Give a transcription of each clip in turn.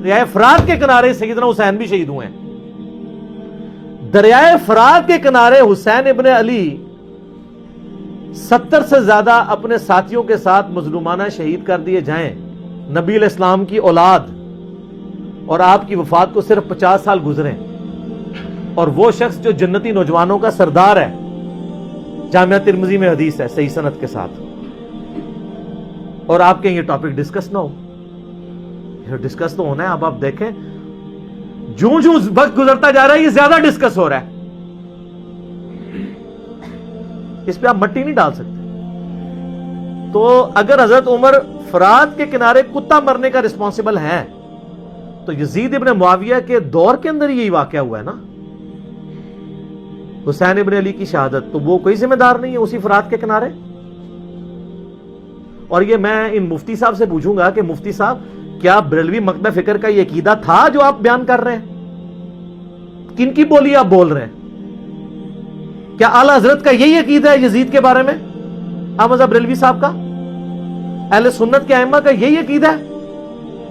دریائے فرات کے کنارے سیدنا حسین بھی شہید ہوئے ہیں. دریائے فرات کے کنارے حسین ابن علی 70 سے زیادہ اپنے ساتھیوں کے ساتھ مظلومانہ شہید کر دیے جائیں. نبی علیہ السلام کی اولاد اور آپ کی وفات کو صرف 50 سال گزرے, اور وہ شخص جو جنتی نوجوانوں کا سردار ہے, جامعہ ترمذی میں حدیث ہے صحیح سند کے ساتھ, اور آپ کے یہ ٹاپک ڈسکس نہ ہو. یہ ڈسکس تو ہونا ہے. اب آپ دیکھیں جوں جوں وقت گزرتا جا رہا ہے یہ زیادہ ڈسکس ہو رہا ہے. اس پہ آپ مٹی نہیں ڈال سکتے. تو اگر حضرت عمر فرات کے کنارے کتا مرنے کا رسپانسبل ہے تو یزید ابن معاویہ کے دور کے اندر یہی واقعہ ہوا ہے نا, حسین ابن علی کی شہادت, تو وہ کوئی ذمہ دار نہیں ہے اسی فرات کے کنارے. اور یہ میں ان مفتی صاحب سے پوچھوں گا کہ مفتی صاحب کیا بریلوی مکتب فکر کا یہ عقیدہ تھا جو آپ بیان کر رہے ہیں؟ کن کی بولی آپ بول رہے ہیں؟ کیا اعلی حضرت کا یہی عقیدہ ہے یزید کے بارے میں؟ احمد بریلوی صاحب کا, اہل سنت کے ائمہ کا یہی عقیدہ ہے؟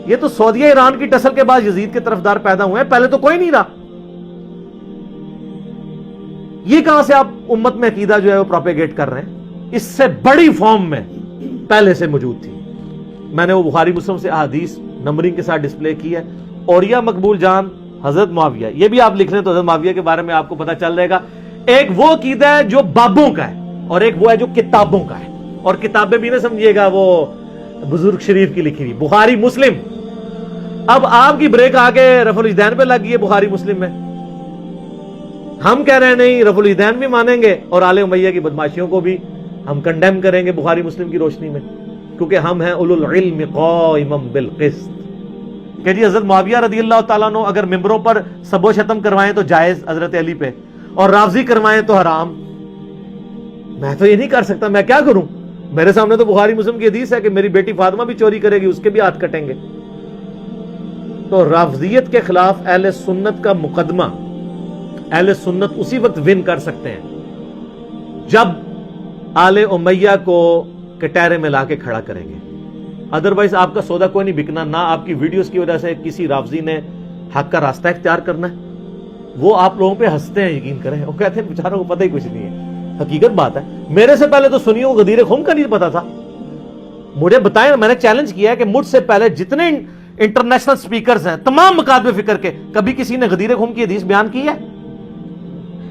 یہ تو سعودیہ ایران کی ٹسل کے بعد یزید کے طرفدار پیدا ہوئے ہیں, پہلے تو کوئی نہیں رہا. یہ کہاں سے آپ امت میں عقیدہ جو ہے وہ پروپیگیٹ کر رہے ہیں؟ اس سے بڑی فارم میں پہلے سے موجود تھی. میں نے وہ بخاری مسلم سے احادیث نمبرنگ کے ساتھ ڈسپلے کی ہے. اوریا مقبول جان حضرت معاویہ, یہ بھی آپ لکھ رہے ہیں تو حضرت معاویہ کے بارے میں آپ کو پتا چل جائے گا. ایک وہ عقیدہ ہے جو بابوں کا ہے اور ایک وہ ہے جو کتابوں کا ہے, اور کتابیں بھی نہ سمجھیے گا وہ بزرگ شریف کی لکھی ہوئی بخاری مسلم. اب آپ کی بریک آ کے رفع الاجدین پہ لگ گئی ہے بخاری مسلم میں. ہم کہہ رہے ہیں نہیں, رفع الاجدین بھی مانیں گے اور آل امیہ کی بدماشیوں کو بھی ہم کنڈیم کریں گے بخاری مسلم کی روشنی میں, کیونکہ ہم ہیں اولو العلم قائما بالقسط. کہ جی حضرت معاویہ رضی اللہ تعالیٰ عنہ اگر ممبروں پر سب و شتم کروائیں تو جائز حضرت علی پہ, اور رافضی کروائیں تو حرام. میں تو یہ نہیں کر سکتا, میں کیا کروں؟ میرے سامنے تو بخاری مسلم کی حدیث ہے کہ میری بیٹی فاطمہ بھی چوری کرے گی, اس کے بھی ہاتھ کٹیں گے. تو رافضیت کے خلاف اہل سنت کا مقدمہ اہل سنت اسی وقت ون کر سکتے ہیں جب آل امیہ کو کٹہرے میں لا کے کھڑا کریں گے. ادروائز آپ کا سودا کوئی نہیں بکنا. نہ آپ کی ویڈیوز کی وجہ سے کسی رافضی نے حق کا راستہ اختیار کرنا ہے. وہ آپ لوگوں پہ ہنستے ہیں, یقین کریں, وہ کہتے ہیں بیچاروں کو پتہ ہی کچھ نہیں ہے. حقیقت بات ہے, میرے سے پہلے تو سنیوں کو غدیر خم کا نہیں پتا تھا. مجھے بتائیں, میں نے چیلنج کیا ہے کہ مجھ سے پہلے جتنے انٹرنیشنل سپیکرز ہیں تمام مکاتب فکر کے, کبھی کسی نے غدیر خم کی حدیث بیان کی ہے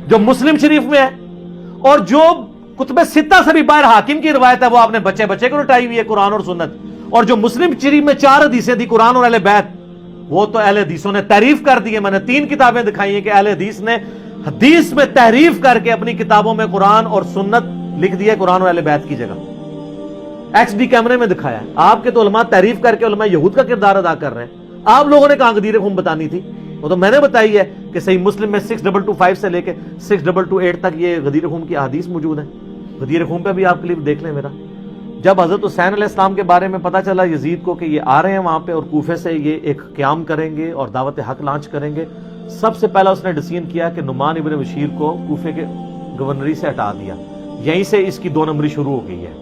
جو مسلم شریف میں ہے, اور جو کتب ستہ سے بھی باہر حاکم کی روایت ہے وہ آپ نے بچے بچے کو لٹائی ہوئی ہے قرآن اور سنت. اور جو مسلم شریف میں 4 حدیثیں تھی قرآن اور اہل بیت, وہ تو اہل حدیثوں نے تحریف کر دی ہے. میں نے 3 کتابیں دکھائی ہیں کہ اہل حدیث نے حدیث میں تحریف کر کے اپنی کتابوں میں قرآن اور سنت لکھ دیا ہے قرآن اور اہل بیت کی جگہ. ایکس ڈی کیمرے میں دکھایا ہے. آپ کے تو علماء تحریف کر کے علماء یہود کا کردار ادا کر رہے ہیں. آپ لوگوں نے کہاں غدیر خم بتانی تھی؟ وہ تو میں نے بتائی ہے کہ صحیح مسلم میں 6225 سے لے کے 6228 تک یہ غدیر خم کی احادیث موجود ہیں. غدیر خم پہ بھی آپ کلپ دیکھ لیں میرا. جب حضرت حسین علیہ السلام کے بارے میں پتا چلا یزید کو کہ یہ آ رہے ہیں وہاں پہ اور کوفے سے یہ ایک قیام کریں گے اور دعوت حق لانچ کریں گے, سب سے پہلا اس نے ڈیسیژن کیا کہ نعمان ابن بشیر کو کوفے کے گورنری سے ہٹا دیا. یہیں سے اس کی 2 نمبری شروع ہو گئی ہے.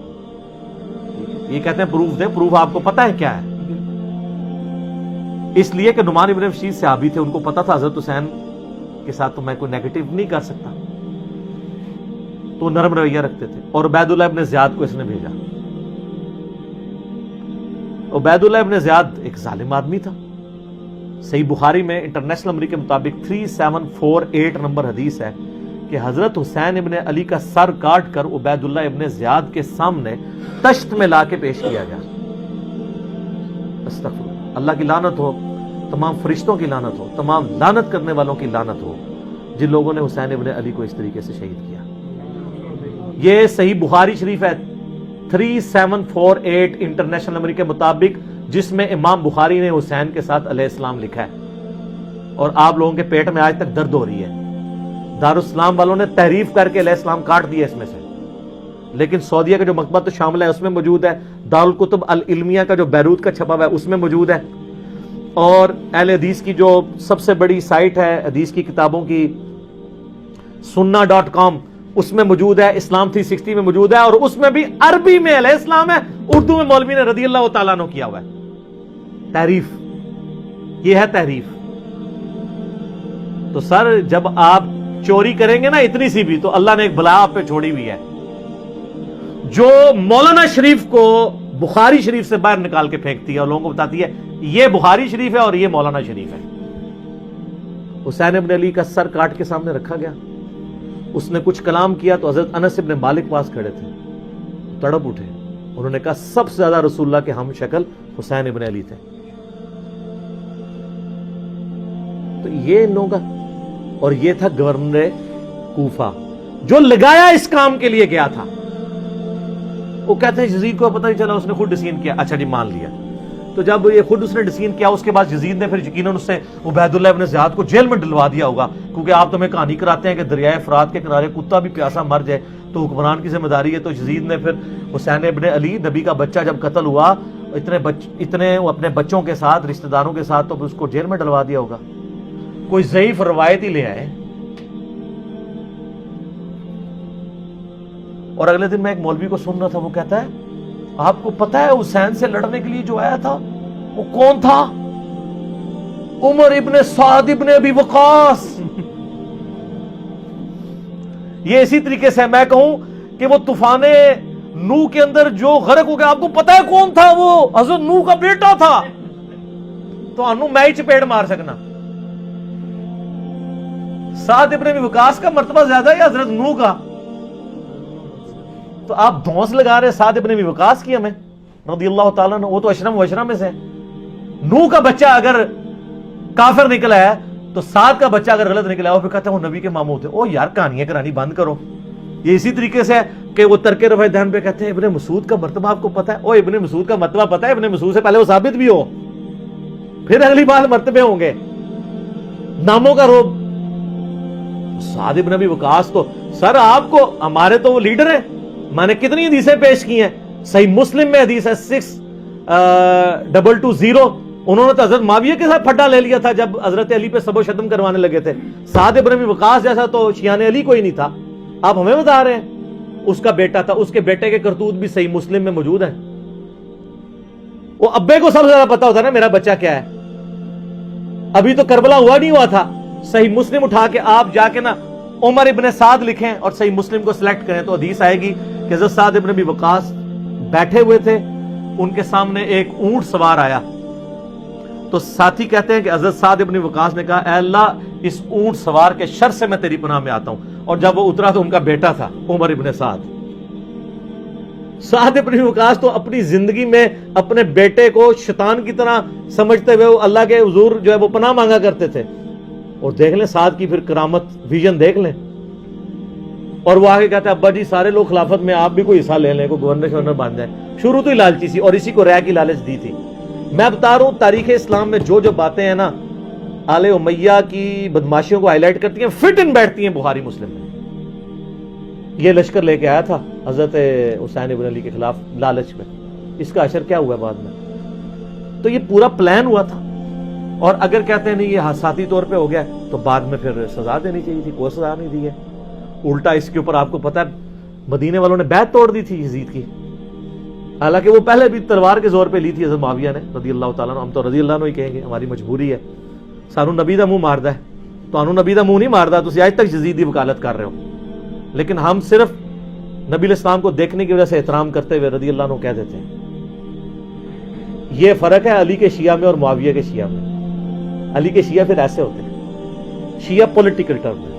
یہ کہتے ہیں پروف دیں. پروف آپ کو پتا ہے کیا ہے؟ اس لیے کہ نعمان ابن بشیر صحابی تھے, ان کو پتا تھا حضرت حسین کے ساتھ تو میں کوئی نیگیٹو نہیں کر سکتا, تو نرم رویہ رکھتے تھے. اور عبید اللہ ابن زیاد کو اس نے بھیجا. عبید اللہ ابن زیاد ایک ظالم آدمی تھا. صحیح بخاری میں انٹرنیشنل نمبر کے مطابق 3748 نمبر حدیث ہے کہ حضرت حسین ابن علی کا سر کاٹ کر عبید اللہ ابن زیاد کے سامنے تشت میں لا کے پیش کیا گیا. استغفر اللہ کی لعنت ہو, تمام فرشتوں کی لعنت ہو, تمام لعنت کرنے والوں کی لعنت ہو جن لوگوں نے حسین ابن علی کو اس طریقے سے شہید کیا. یہ صحیح بخاری شریف ہے 3748 انٹرنیشنل نمبر کے مطابق, جس میں امام بخاری نے حسین کے ساتھ علیہ السلام لکھا ہے. اور آپ لوگوں کے پیٹ میں آج تک درد ہو رہی ہے. دارالاسلام والوں نے تحریف کر کے علیہ السلام کاٹ دیا اس میں سے, لیکن سعودیہ کا جو مکتبہ تو شامل ہے اس میں موجود ہے. دارالکتب العلمیہ کا جو بیروت کا چھپا ہوا ہے اس میں موجود ہے. اور اہل حدیث کی جو سب سے بڑی سائٹ ہے حدیث کی کتابوں کی sunna.com, اس میں موجود ہے. اسلام 360 میں موجود ہے, اور اس میں بھی عربی میں علیہ السلام ہے, اردو میں مولوی نے رضی اللہ تعالیٰ عنہ کیا ہوا ہے تحریف. یہ ہے تحریف. تو سر جب آپ چوری کریں گے نا اتنی سی بھی, تو اللہ نے ایک بلا آپ پہ چھوڑی ہوئی ہے. جو مولانا شریف کو بخاری شریف سے باہر نکال کے پھینکتی ہے اور لوگوں کو بتاتی ہے یہ بخاری شریف ہے اور یہ مولانا شریف ہے. حسین ابن علی کا سر کاٹ کے سامنے رکھا گیا, اس نے کچھ کلام کیا تو حضرت انس ابن مالک پاس کھڑے تھے, تڑپ اٹھے. انہوں نے کہا سب سے زیادہ رسول اللہ کے ہم شکل حسین ابن علی تھے. تو یہ ان لوگوں کا, اور یہ تھا گورنر کوفہ جو لگایا اس کام کے لیے گیا تھا. وہ کہتے ہیں یزید کو پتہ نہیں چلا, اس نے خود ڈسین کیا. اچھا جی مان لیا. تو جب یہ خود اس نے ڈسین کیا, اس کے بعد یزید نے پھر یقیناً اس سے عبید اللہ ابن زیاد کو جیل میں ڈلوا دیا ہوگا, کیونکہ آپ تو ہمیں کہانی کراتے ہیں کہ دریائے فرات کے کنارے کتا بھی پیاسا مر جائے تو حکمران کی ذمہ داری ہے. تو یزید نے پھر حسین ابن علی نبی کا بچہ جب قتل ہوا اتنے اپنے بچوں کے ساتھ رشتہ داروں کے ساتھ, تو اس کو جیل میں ڈلوا دیا ہوگا. کوئی ضعیف روایت ہی لے آئے. اور اگلے دن میں ایک مولوی کو سن رہا تھا, وہ کہتا ہے آپ کو پتا ہے حسین سے لڑنے کے لیے جو آیا تھا وہ کون تھا؟ عمر ابن سعد ابن ابی وقاص. یہ اسی طریقے سے میں کہوں کہ وہ طوفان نوح کے اندر جو غرق ہو گیا, آپ کو پتا ہے کون تھا؟ وہ حضرت نوح کا بیٹا تھا. تو انو میں ہی چپیڑ مار سکنا. سعد ابن ابی وقاص کا مرتبہ زیادہ ہے یا حضرت نوح کا؟ تو آپ دھونس لگا رہے سعد ابن ابی وقاص کی ہمیں رضی اللہ تعالیٰ عنہ, وہ تو اشرم و اشرم میں سے. نوح کا بچہ اگر کافر نکلا ہے تو سعد کا بچہ اگر غلط نکلا ہے, وہ پھر کہتے ہیں وہ نبی کے ماموں تھے. او یار کہانیاں کرانی بند کرو. یہ اسی طریقے سے کہ وہ ترک رفع دہن پہ کہتے ہیں ابن مسعود کا مرتبہ آپ کو پتا ہے؟ او ابن مسعود کا مرتبہ پتا ہے؟ ابن مسعود سے پہلے وہ ثابت بھی ہو, پھر اگلی بار مرتبے ہوں گے. ناموں کا روب. سعد ابن ابی وقاص تو سر آپ کو, ہمارے تو وہ لیڈر ہیں. میں نے کتنی حدیثیں پیش کی ہیں, صحیح مسلم میں حدیث ہے 6220. انہوں نے تو حضرت معاویہ کے ساتھ پھڈا لے لیا تھا جب حضرت علی پہ سب و شتم کروانے لگے تھے. سعد ابن ابی وقاص جیسا تو شیعان علی کوئی نہیں تھا. آپ ہمیں بتا رہے ہیں اس کا بیٹا تھا. اس کے بیٹے کے کرتوت بھی صحیح مسلم میں موجود ہیں. وہ ابے کو سب سے زیادہ پتا ہوتا ہے نا میرا بچہ کیا ہے. ابھی تو کربلا ہوا نہیں ہوا تھا. صحیح مسلم اٹھا کے آپ جا کے نا عمر ابن سعد لکھیں اور صحیح مسلم کو سلیکٹ کریں تو حدیث آئے گی کہ حضرت سعد ابن ابی وقاص بیٹھے ہوئے تھے, ان کے سامنے ایک اونٹ سوار آیا. تو ساتھی کہتے ہیں کہ حضرت سعد ابن وقاص نے کہا اے اللہ اس اونٹ سوار کے شر سے میں تیری پناہ میں آتا ہوں. اور جب وہ اترا تو ان کا بیٹا تھا عمر ابن سعد. سعد ابن وقاص تو اپنی زندگی میں اپنے بیٹے کو شیطان کی طرح سمجھتے ہوئے اللہ کے حضور جو ہے وہ پناہ مانگا کرتے تھے. اور دیکھ لیں سعد کی پھر کرامت ویژن دیکھ لیں. اور وہ آگے کہتے ہیں ابا جی سارے لوگ خلافت میں, آپ بھی کوئی حصہ لے لیں, کوئی گورنر شورنر بن جائے. شروع تو ہی لالچی سی, اور اسی کو ریا کی لالچ دی تھی. میں بتا رہا ہوں تاریخ اسلام میں جو جو باتیں ہیں نا آل امیہ کی بدماشیوں کو ہائی لائٹ کرتی ہیں, فٹ ان بیٹھتی ہیں بخاری مسلم میں. یہ لشکر لے کے آیا تھا حضرت حسین ابن علی کے خلاف لالچ میں. اس کا اثر کیا ہوا بعد میں؟ تو یہ پورا پلان ہوا تھا. اور اگر کہتے ہیں نہیں یہ حادثاتی طور پہ ہو گیا تو بعد میں پھر سزا دینی چاہیے تھی, کوئی سزا نہیں دی ہے. الٹا اس کے اوپر آپ کو پتا ہے مدینے والوں نے بیعت توڑ دی تھی یزید کی, حالانکہ وہ پہلے بھی تلوار کے زور پہ لی تھی حضرت معاویہ نے رضی اللہ تعالیٰ عنہ. ہم تو رضی اللہ عنہ ہی کہیں گے, ہماری مجبوری ہے. سانو نبی دا منہ ماردا ہے تو انو نبی دا منہ نہیں ماردا. تسی آج تک یزید دی وکالت کر رہے ہو, لیکن ہم صرف نبی علیہ السلام کو دیکھنے کی وجہ سے احترام کرتے ہوئے رضی اللہ عنہ کہہ دیتے ہیں. یہ فرق ہے علی کے شیعہ میں اور معاویہ کے شیعہ میں. علی کے شیعہ پھر ایسے ہوتے ہیں, شیعہ پولیٹیکل ٹرم میں,